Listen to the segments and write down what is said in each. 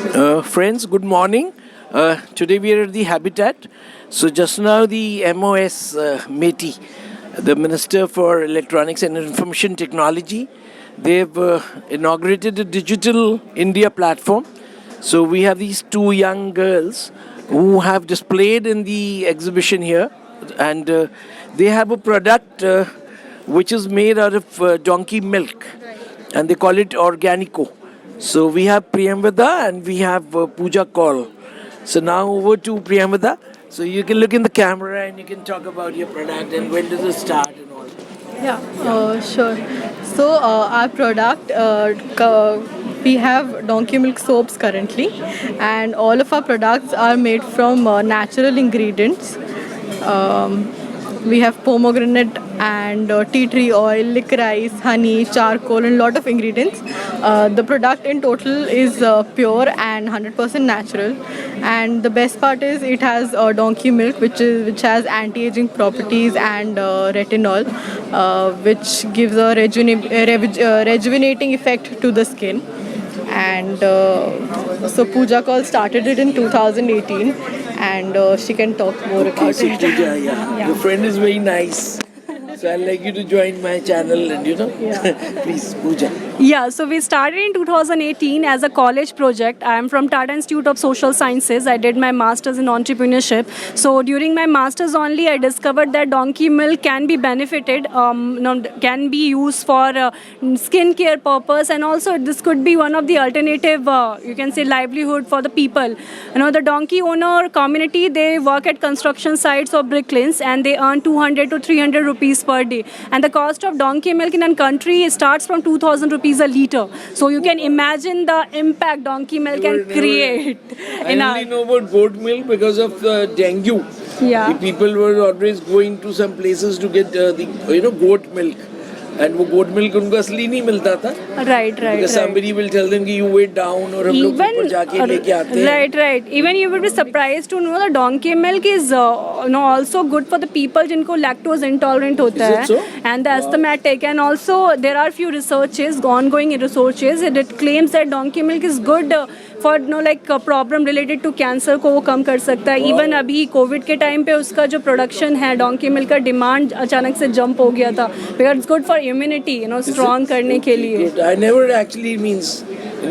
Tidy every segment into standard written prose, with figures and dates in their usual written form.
Friends, good morning. Today we are at the Habitat. So just now the MOS Meti, the Minister for Electronics and Information Technology, they've inaugurated a Digital India platform. So we have these two young girls who have displayed in the exhibition here, and they have a product which is made out of donkey milk, and they call it Organico. So we have Priyamvada and we have Pooja Kaul. So now over to Priyamvada. So you can look in the camera and you can talk about your product and when does it start and all. Yeah, sure. So our product, we have donkey milk soaps currently, and all of our products are made from natural ingredients. We have pomegranate and tea tree oil, licorice, honey, charcoal, and lot of ingredients. The product in total is pure and 100% natural. And the best part is it has donkey milk, which has anti-aging properties, and retinol, which gives a rejuvenating effect to the skin. And so Pooja Kaul started it in 2018, and she can talk more about So it. Pooja, yeah. Your friend is very nice. So I'd like you to join my channel and please, Pooja. Yeah, so we started in 2018 as a college project. I am from Tata Institute of Social Sciences. I did my master's in entrepreneurship. So during my master's only, I discovered that donkey milk can be benefited, can be used for skin care purpose, and also this could be one of the alternative, you can say, livelihood for the people. The donkey owner community, they work at construction sites or bricklanes, and they earn 200 to 300 rupees per day. And the cost of donkey milk in a country starts from 2,000 rupees a liter. So you can imagine the impact donkey milk can create. I only know about goat milk because of dengue. Yeah. The people were always going to some places to get the goat milk. And वो goat milk उनको असली नहीं मिलता था. Right. Because somebody will tell them कि you wait down और हम लोग ऊपर जाके लेके आते हैं. Right. Even you would be surprised to know that donkey milk is also good for the people जिनको lactose intolerant होता है. Is it so? And the asthmatic, and also there are few researches, ongoing researches, it claims that donkey milk is good for problem related to cancer को वो कम कर सकता है. Even अभी Covid के टाइम पे उसका जो प्रोडक्शन है डोंकी मिल्क का डिमांड अचानक से जंप हो गया था, because it's good for immunity, strong करने के लिए. I never actually in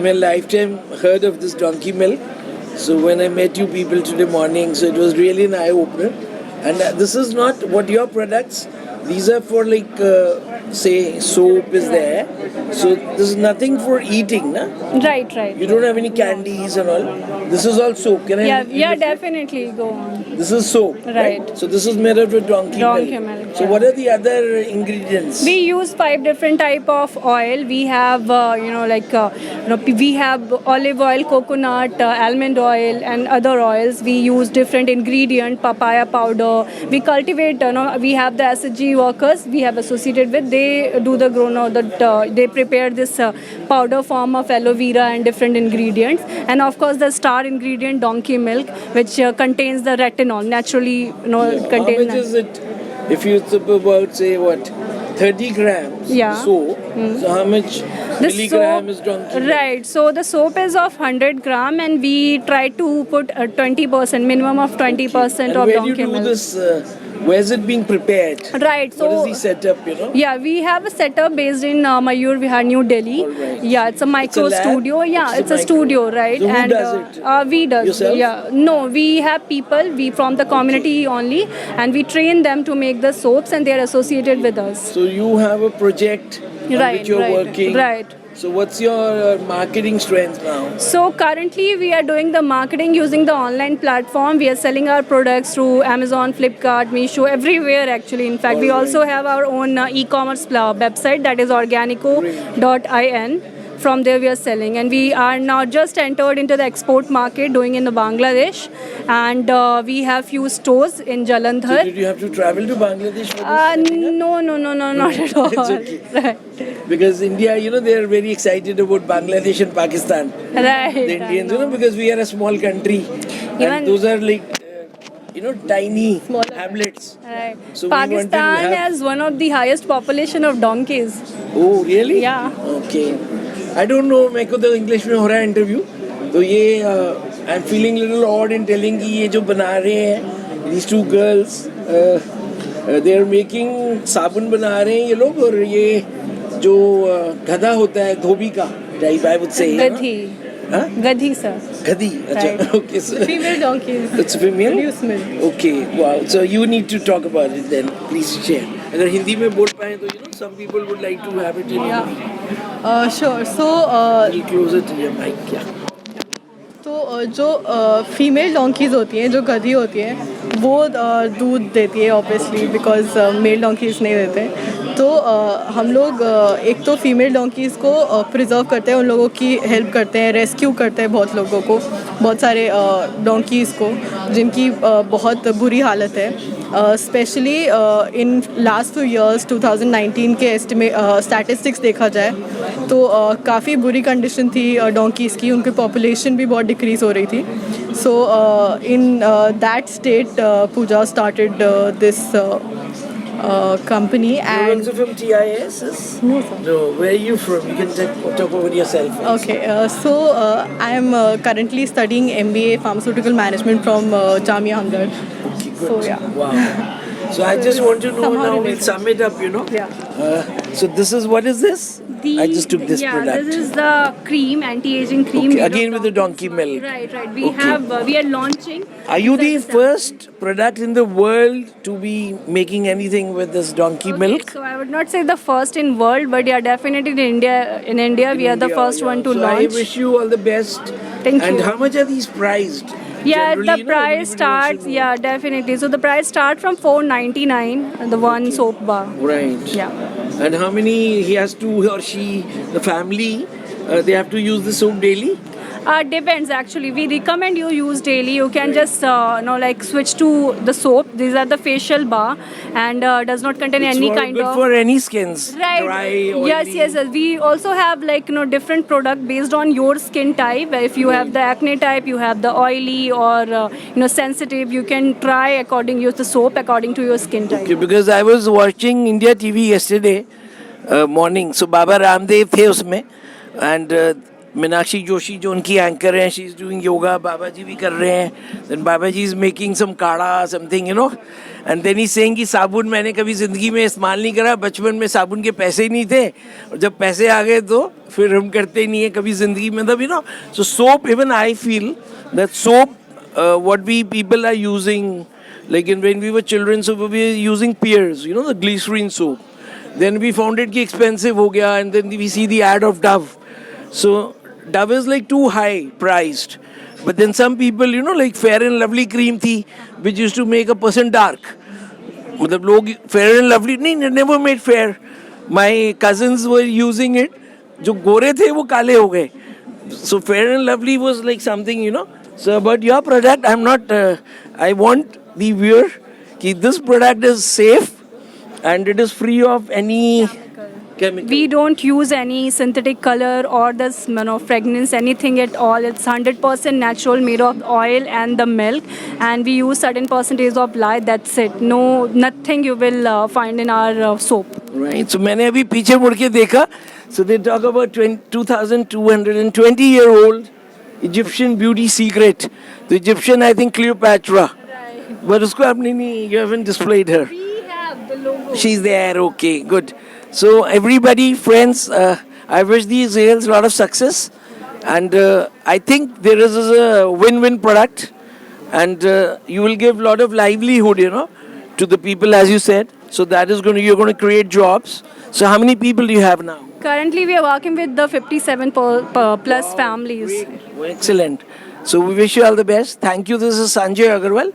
my lifetime heard of this donkey milk. So when I met you people today morning, so it was really an eye opener. And this is not what your products. These are for say soap is there. So this is nothing for eating, na? Right. You don't have any candies and all. This is all soap. Can I? Yeah, definitely. Go on. This is soap. Right. So this is made out of donkey milk. So what are the other ingredients? We use 5 different type of oil. We have, we have olive oil, coconut, almond oil, and other oils. We use different ingredient, papaya powder. We cultivate. We have the SHG workers. We have associated with. They do the they prepare this powder form of aloe vera and different ingredients. And of course, the star ingredient, donkey milk, which contains the retinol. Naturally, it contains. How much is it? If you think about, say, 30 grams soap, so how much milligram is donkey milk? Right, so the soap is of 100 gram, and we try to put 20%, minimum of 20% of donkey milk. Where do you do this? Where is it being prepared? Right, so what is the setup, Yeah, we have a setup based in Mayur Vihar, New Delhi. Right. Yeah, it's a micro studio. Yeah, it's a studio, right? So who does it? We do. Yourself? Yeah, no, we have people. We from the community only, and we train them to make the soaps, and they are associated with us. So you have a project on which you're working. Right. So what's your marketing strength now? So currently we are doing the marketing using the online platform. We are selling our products through Amazon, Flipkart, Meesho, everywhere actually. In fact, we also have our own e-commerce website, that is organico.in. From there we are selling, and we are now just entered into the export market, doing in the Bangladesh, and we have few stores in Jalandhar. So did you have to travel to Bangladesh for this? No, not at all. It's okay. Right. Because India, they are very excited about Bangladesh and Pakistan. Right. The Indians, because we are a small country. And those are tiny hamlets. Right. So Pakistan has one of the highest population of donkeys. Oh, really? Yeah. Okay. I don't know, मेरे को तो English में हो रहा है interview. तो ये I am feeling little odd in telling कि ये जो बना रहे हैं these two girls they are making साबुन बना रहे हैं ये लोग और ये जो गधा होता है धोबी का टाइप आई वुड से गधी हाँ गधी सर गधी अच्छा Right. Okay Female donkeys. It's female? Produce milk. Okay, wow. So you need to talk about it then. Please share. अगर हिंदी में बोल पाए तो some people would like to have it in Hindi. Sure. So, Be closer to your mic, yeah. तो जो female donkey's होती हैं जो गधी होती हैं वो दूध देती है ऑब्वियसली बिकॉज मेल डोंकीज नहीं देते तो हम लोग एक तो फीमेल डोंकीज़ को प्रिजर्व करते हैं उन लोगों की हेल्प करते हैं रेस्क्यू करते हैं बहुत लोगों को बहुत सारे डोंकीज़ को जिनकी बहुत बुरी हालत है specially in last few years 2019 के स्टैटिस्टिक्स देखा जाए तो काफ़ी बुरी कंडीशन थी डोंकीज़ की उनकी पॉपुलेशन भी बहुत डिक्रीज़ हो रही थी so in that state Puja started this company You're and also from TIS? no sir. No, where are you from? You can talk about yourself. Okay, so I am currently studying MBA Pharmaceutical Management from Jamia Hamdard. Okay, good. So yeah. Wow. So I just want to know somehow now we'll related. sum it up, you know. Yeah. So this is what is this? I just took this product. This is the cream, anti-aging cream. Okay, made of again with the donkey milk. Right. We Okay. have we are launching. Are you the Such a- first product in the world to be making anything with this donkey Okay, milk? So I would not say the first in world, but yeah, definitely in India. In India, we are the first one to so launch. I wish you all the best. Thank And you. how much are these priced? Yeah, Generally, the you know, price everybody wants to starts. know. Yeah, definitely. So the price starts from 4.99. The one soap bar. Right. Yeah. And how many he has to, he or she, the family, they have to use the soap daily? Depends actually. We recommend you use daily. You can just like switch to the soap. These are the facial bar and does not contain It's any for, kind good of. for any skins. Right. Dry, oily. Yes. We also have different product based on your skin type. If you have the acne type, you have the oily or sensitive, you can try according use the soap according to your skin type. Okay, because I was watching India TV yesterday morning. So Baba Ramdev थे उसमें and Meenakshi Joshi जो उनकी anchor हैं she is doing yoga Baba ji भी कर रहे हैं then Baba ji is making some kadha something you know and then he saying कि साबुन मैंने कभी ज़िंदगी में इस्तेमाल नहीं करा बचपन में साबुन के पैसे ही नहीं थे और जब पैसे आ गए तो फिर हम करते नहीं है कभी ज़िंदगी में तब you know so soap even I feel that soap what we people are using like when we were children so we were using Pears you know the glycerine soap then we found it ki expensive ho gaya and then we see the ad of Dove so Dove is like too high priced but then some people you know like Fair and Lovely cream thi which used to make a person dark मतलब लोग Fair and Lovely नहीं never made fair my cousins were using it जो गोरे थे वो काले हो गए so Fair and Lovely was like something you know so about your product I'm not I want the viewer कि this product is safe and it is free of any chemical. We don't use any synthetic color or the fragrance, anything at all. It's 100% natural, made of oil and the milk, and we use certain percentage of lye. That's it. No, nothing you will find in our soap. Right. So मैंने अभी पीछे मुड़ के देखा. So they talk about 2,220-year-old Egyptian beauty secret. The Egyptian, I think, Cleopatra. Right. But उसको आपने नहीं, you haven't displayed her. We have the logo. She's there. Okay, good. So everybody, friends, I wish these sales a lot of success, and I think there is a win-win product, and you will give a lot of livelihood, you know, to the people, as you said. So that is you're going to create jobs. So how many people do you have now? Currently, we are working with the 57 plus families. Great. Excellent. So we wish you all the best. Thank you. This is Sanjay Agarwal.